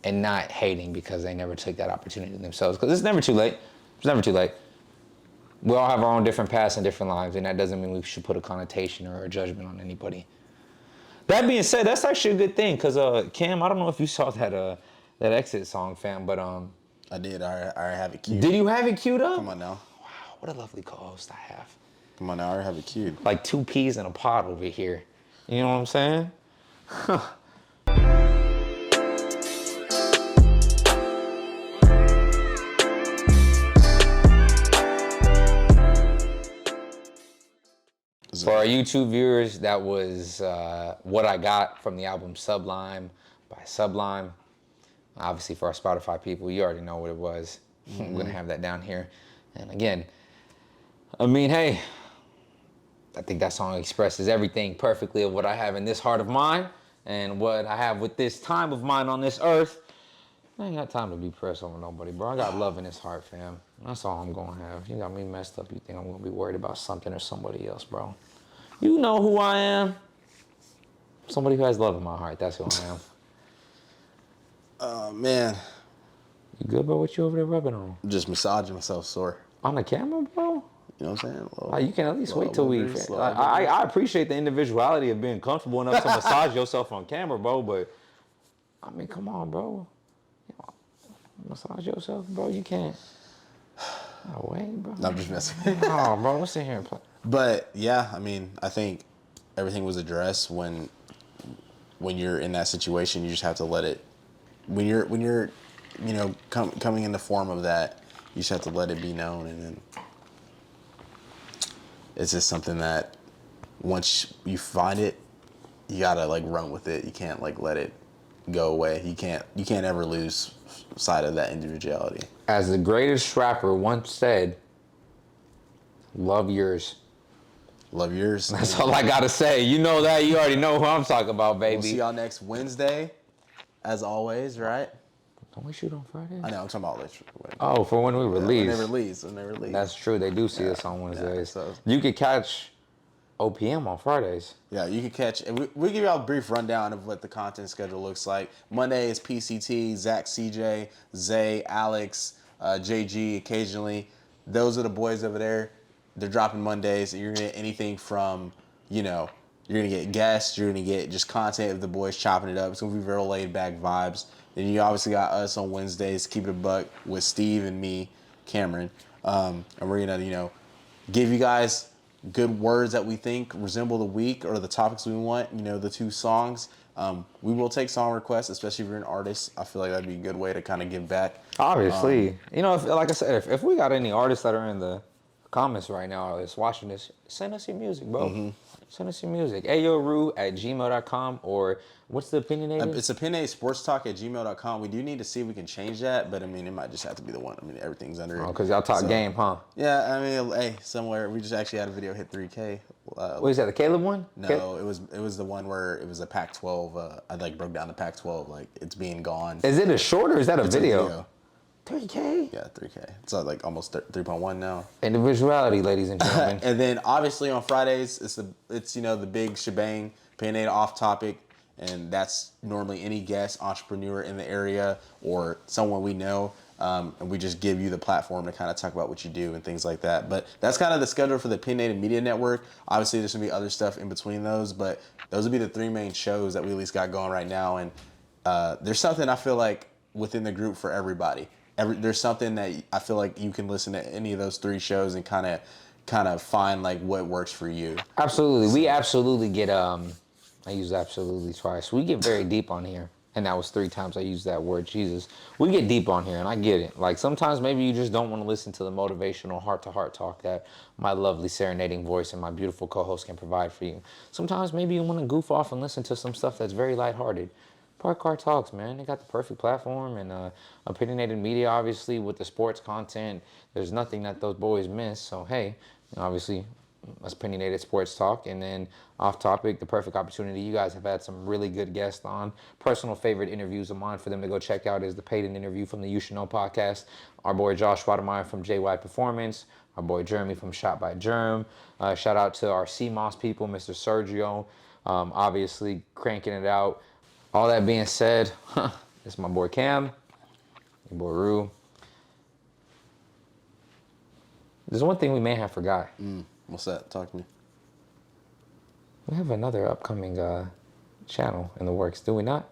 and not hating because they never took that opportunity themselves. Because it's never too late. It's never too late. We all have our own different paths and different lives, and that doesn't mean we should put a connotation or a judgment on anybody. That being said, that's actually a good thing, because Cam, I don't know if you saw that Exit song, fam, but I did. I already have it queued. did you have it queued up? Come on now. Wow, what a lovely co-host I have. Come on now. I already have it queued. Like 2 peas in a pod over here. You know what I'm saying? For our YouTube viewers, that was what I got from the album Sublime by Sublime. Obviously, for our Spotify people, you already know what it was. I'm going to have that down here. And again, I mean, hey, I think that song expresses everything perfectly of what I have in this heart of mine and what I have with this time of mine on this earth. I ain't got time to be pressed over nobody, bro. I got love in this heart, fam. That's all I'm gonna have. You got me messed up. You think I'm gonna be worried about something or somebody else, bro? You know who I am. Somebody who has love in my heart. That's who I am. Oh, man. You good, bro? What you over there rubbing on? I'm just massaging myself sore. On the camera, bro? You know what I'm saying? Oh, you can at least wait till we... I appreciate the individuality of being comfortable enough to massage yourself on camera, bro, but... I mean, come on, bro. Massage yourself, bro. You can't. No way, bro. No, I'm just messing. Oh, bro, let's sit here and play. But yeah, I mean, I think everything was addressed when you're in that situation. You just have to let it. When you're you know coming in the form of that, you just have to let it be known, and then it's just something that once you find it, you gotta like run with it. You can't like let it go away. You can't ever lose sight of that individuality. As the greatest rapper once said, love yours. Love yours. That's all I gotta say. You know that. You already know who I'm talking about, baby. We'll see y'all next Wednesday, as always, right? Don't we shoot on Friday? I know, I'm talking about later. Oh, for when we release. When they release. That's true. They do see us on Wednesdays. Yeah, so. You could catch OPM on Fridays. Yeah, you can catch. And we give y'all a brief rundown of what the content schedule looks like. Monday is PCT, Zach, CJ, Zay, Alex, JG occasionally. Those are the boys over there. They're dropping Mondays. You're going to get anything from, you're going to get guests. You're going to get just content of the boys chopping it up. It's going to be real laid back vibes. Then you obviously got us on Wednesdays, Keep It a Buck with Steve and me, Cameron. And we're going to, give you guys good words that we think resemble the week or the topics we want, the 2 songs. We will take song requests, especially if you're an artist. I feel like that'd be a good way to kind of give back. Obviously. Like I said, if we got any artists that are in the comments right now that's watching this, send us your music, bro. Mm-hmm. Send us your music. ayoru@gmail.com, or what's the opinionated? It's opinionatedsportstalk@gmail.com. We do need to see if we can change that, but I mean, it might just have to be the one. I mean, everything's under it. Oh, because y'all talk game, huh? Yeah, I mean, hey, somewhere, we just actually had a video hit 3K. What is that, the Caleb one? No, it was the one where it was a Pac-12. I broke down the Pac-12, like it's being gone. Is it a short or is that a video? A video. 3K? Yeah, 3K. It's like almost 3.1 now. Individuality, ladies and gentlemen. And then obviously on Fridays, it's the big shebang, opinionated off topic, and that's normally any guest entrepreneur in the area or someone we know. And we just give you the platform to kind of talk about what you do and things like that. But that's kind of the schedule for the Opinionated Media Network. Obviously, there's going to be other stuff in between those, but those will be the 3 main shows that we at least got going right now. And there's something I feel like within the group for everybody. There's something that I feel like you can listen to any of those 3 shows and kind of find like what works for you. Absolutely. We absolutely get, I use absolutely twice. We get very deep on here. And that was 3 times I used that word, Jesus. We get deep on here, and I get it. Like, sometimes maybe you just don't want to listen to the motivational heart-to-heart talk that my lovely serenading voice and my beautiful co-host can provide for you. Sometimes maybe you want to goof off and listen to some stuff that's very lighthearted. Park Car Talks, man. They got the perfect platform, and opinionated media, obviously, with the sports content. There's nothing that those boys miss. So, hey, obviously, opinionated sports talk, and then off topic, the perfect opportunity. You guys have had some really good guests on. Personal favorite interviews of mine for them to go check out is the Paid-In interview from the You Should Know podcast. Our boy Josh Watermeyer from JY Performance. Our boy Jeremy from Shot by Germ. Shout out to our CMOS people, Mr. Sergio, obviously cranking it out. All that being said, it's my boy Cam, your boy Rue. There's one thing we may have forgot. What's that? Talk to me. We have another upcoming channel in the works, do we not?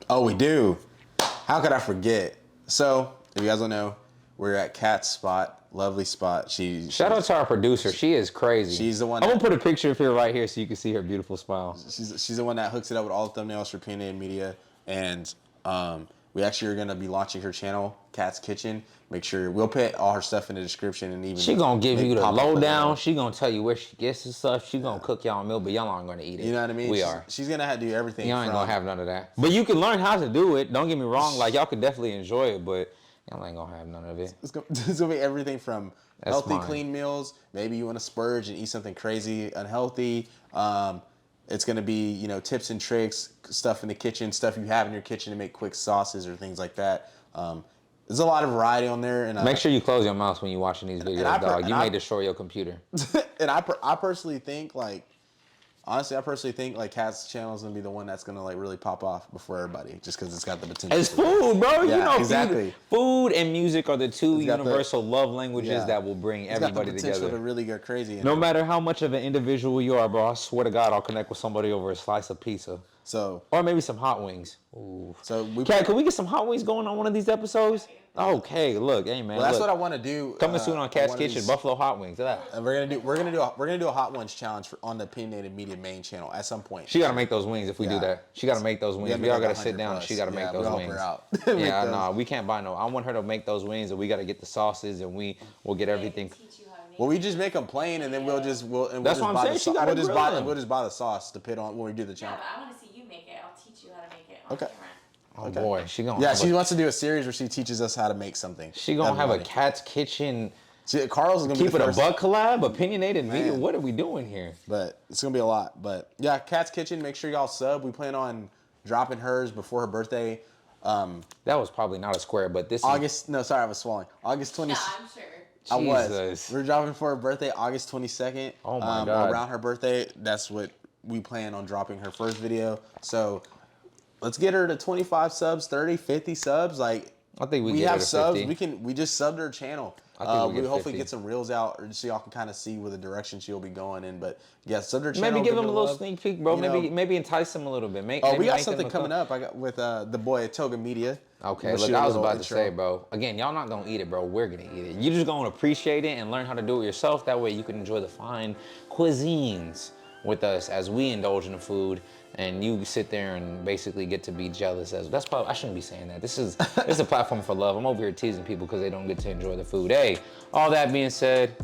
Oh, we do. How could I forget? So, if you guys don't know, we're at Kat's spot. Lovely spot. Shout out to our producer. She is crazy. She's the one. I'm gonna put a picture of her right here so you can see her beautiful smile. She's the one that hooks it up with all the thumbnails for Opinionated Media, and we actually are gonna be launching her channel, Kat's Kitchen. Make sure we'll put all her stuff in the description, and even she gonna give you the lowdown. She gonna tell you where she gets the stuff. She gonna cook y'all a meal, but y'all aren't gonna eat it. You know what I mean? We are. She's gonna have to do everything. Y'all ain't gonna have none of that. But you can learn how to do it. Don't get me wrong. Like, y'all could definitely enjoy it, but y'all ain't gonna have none of it. It's gonna be everything from healthy, clean meals. Maybe you want to splurge and eat something crazy, unhealthy. It's going to be, you know, tips and tricks, stuff in the kitchen, stuff you have in your kitchen to make quick sauces or things like that. There's a lot of variety on there. And Make sure you close your mouth when you're watching these videos, dog. You may destroy your computer. And I personally think, like, honestly, like Kat's channel is gonna be the one that's gonna like really pop off before everybody, just because it's got the potential. It's food, bro. Yeah, you know, exactly. Food and music are the two got universal love languages that will bring everybody it's got the potential together. to really go crazy. No matter how much of an individual you are, bro, I swear to God, I'll connect with somebody over a slice of pizza. So, or maybe some hot wings. Ooh. So Kat, can we get some hot wings going on one of these episodes? Okay, look, hey man. Well, that's look. what I want to do. Coming soon on Kat's Kitchen, Buffalo hot wings. And we're gonna do a hot ones challenge on the Opinionated Media main channel at some point. She gotta make those wings if we do that. She gotta make those wings. We all gotta sit down. And she gotta make those wings. Yeah, no, we can't buy no. I want her to make those wings, and we gotta get the sauces, and we'll get everything. Well, we just make them plain, and then we'll just That's what I'm saying. She gotta grill them. We'll just buy the sauce to put on when we do the challenge. Yeah, but I want to see you make it. I'll teach you how to make it. Okay. Oh boy, she gonna. Yeah, she wants to do a series where she teaches us how to make something. She gonna have a Kat's Kitchen. See, Carl's gonna keep it a buck collab, opinionated media. What are we doing here? But it's gonna be a lot. But yeah, Kat's Kitchen. Make sure y'all sub. We plan on dropping hers before her birthday. That was probably not a square, but this August. No, sorry, I was swallowing. August 20. No, I'm sure. I was. We're dropping for her birthday, August 22nd. Oh my God! Around her birthday, that's what we plan on dropping her first video. So let's get her to 25 subs, 30, 50 subs. Like, I think we have subs. We just subbed her channel. I think we hopefully get some reels out, or so y'all can kind of see where the direction she'll be going in. But yeah, sub her channel. Maybe give them a little sneak peek, bro. Maybe entice them a little bit. We got something coming up. I got with the boy at Toga Media. Okay, look, I was about to say, bro. Again, y'all not gonna eat it, bro. We're gonna eat it. You're just gonna appreciate it and learn how to do it yourself. That way, you can enjoy the fine cuisines with us as we indulge in the food, and you sit there and basically get to be jealous. That's probably I shouldn't be saying that. This is a platform for love. I'm over here teasing people because they don't get to enjoy the food. Hey, all that being said,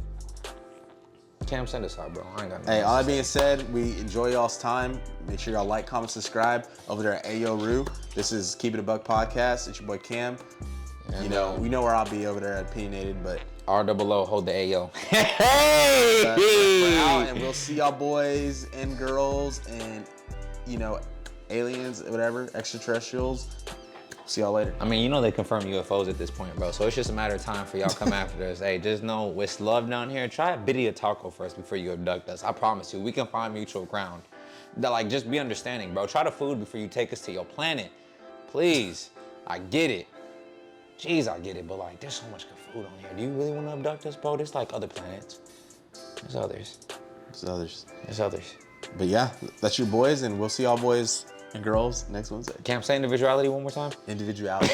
Cam, send us out, bro. I ain't got nothing. Hey, all that being said, we enjoy y'all's time. Make sure y'all like, comment, subscribe over there at Ayo Roo. This is Keep It a Buck Podcast. It's your boy Cam. And, we know where I'll be over there at Opinionated, but ROO, hold the Ayo. Hey! We're out, and we'll see y'all boys and girls and, aliens, whatever, extraterrestrials. See y'all later. I mean, they confirm UFOs at this point, bro. So it's just a matter of time for y'all to come after us. Hey, just know it's love down here. Try a Biddy taco first before you abduct us. I promise you, we can find mutual ground. Just be understanding, bro. Try the food before you take us to your planet. Please. I get it. Jeez, I get it. But, there's so much good food on here. Do you really want to abduct us, bro? There's, other planets. There's others. But, yeah, that's your boys, and we'll see y'all boys and girls next Wednesday. Can I say individuality one more time? Individuality.